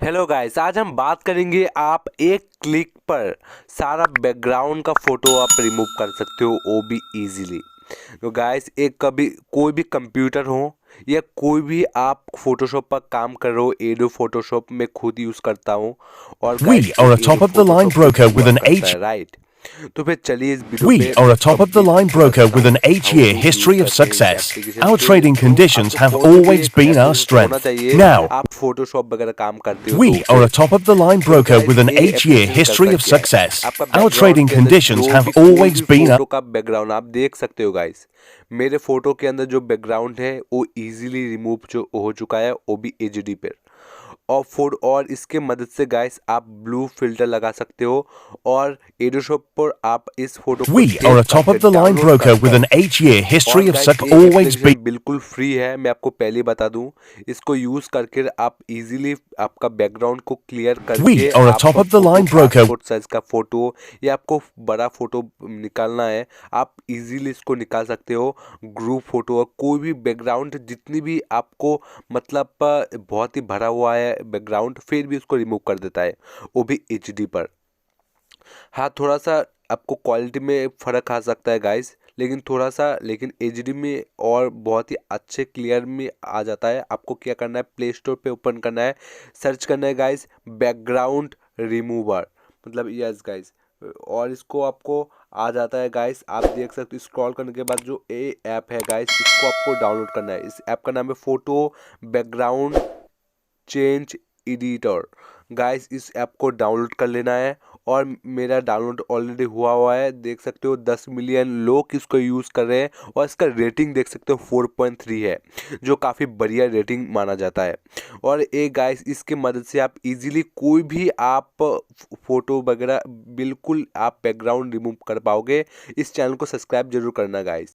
Hello guys, आज हम बात करेंगे आप एक क्लिक पर सारा बैकग्राउंड का फोटो आप रिमूव कर सकते हो, वो भी इजीली। तो गाइस, एक कभी कोई भी कंप्यूटर हो या कोई भी आप फोटोशॉप पर काम कर रहे हो, एडो फोटोशॉप में खुद यूज़ करता हूँ और गाइस We ये are a एडो top of the line Photoshop भी broker with हुआ an करता H. है, राइट। तो फिर चलिए इस वीडियो We पे are मैं a top of the complete line broker बताता with हूँ an how H-year to use history of करते हैं इस success. एप्लीकेशन Our के trading थ्रू। conditions आपके have फ़ोन में भी always एक been ऐसा our एडिट होना strength. चाहिए, Now, आप फोटोशॉप वगैरह काम करते हो तो we are फिर a top of the line तो broker with गाइस an ये 8-year एप्लीकेशन history करता of क्या है, success. आपका Our बैकग्राउंड trading के अंदर conditions जो have भी कोई always भी been our फोटो का बैकग्राउंड आप देख सकते हो गाइस। मेरे फोटो के अंदर जो बैकग्राउंड है वो इजीली रिमूव जो हो चुका है, वो भी एचडी पे। और इसके मदद से गाइस आप ब्लू फिल्टर लगा सकते हो और एडोशॉप पर आप इस फोटो को We are tape a top करके of the line download broker कर with कर an 8-year और history of गाइस success. ये Always been. एप्लीकेशन बिल्कुल फ्री है, मैं आपको पहले बता दूं। इसको यूज़ करके आप इजीली आपका बैकग्राउंड को क्लियर We करके are a top आपका of the photo, line broker. Passport size का फ़ोटो या आपको बड़ा फ़ोटो निकालना है, आप इजीली इसको निकाल सकते हो। ग्रुप फ़ोटो और कोई भी बैकग्राउंड जितनी भी आपको मतलब बहुत ही भरा हुआ है बैकग्राउंड, फिर भी उसको रिमूव कर देता है, वो भी एचडी पर। हाँ, थोड़ा-सा आपको क्वालिटी में फ़र्क आ सकता है गाइस, लेकिन एचडी में और बहुत ही अच्छे क्लियर में आ जाता है। आपको क्या करना है, प्ले स्टोर पे ओपन करना है, सर्च करना है गाइस बैकग्राउंड रिमूवर, मतलब यस गाइस, और इसको आपको आ जाता है गाइस। आप देख सकते हो स्क्रॉल करने के बाद जो ये ऐप है गाइस, इसको आपको डाउनलोड करना है। इस ऐप का नाम है photo background change editor. Guys इस ऐप को डाउनलोड कर लेना है और मेरा डाउनलोड ऑलरेडी हुआ है, देख सकते हो 10 मिलियन लोग इसको यूज़ कर रहे हैं और इसका रेटिंग देख सकते हो 4.3 है, जो काफ़ी बढ़िया रेटिंग माना जाता है। और एक गाइस इसके मदद से आप इजीली कोई भी आप फोटो वगैरह बिल्कुल आप बैकग्राउंड रिमूव कर पाओगे। इस चैनल को सब्सक्राइब जरूर करना गाइस।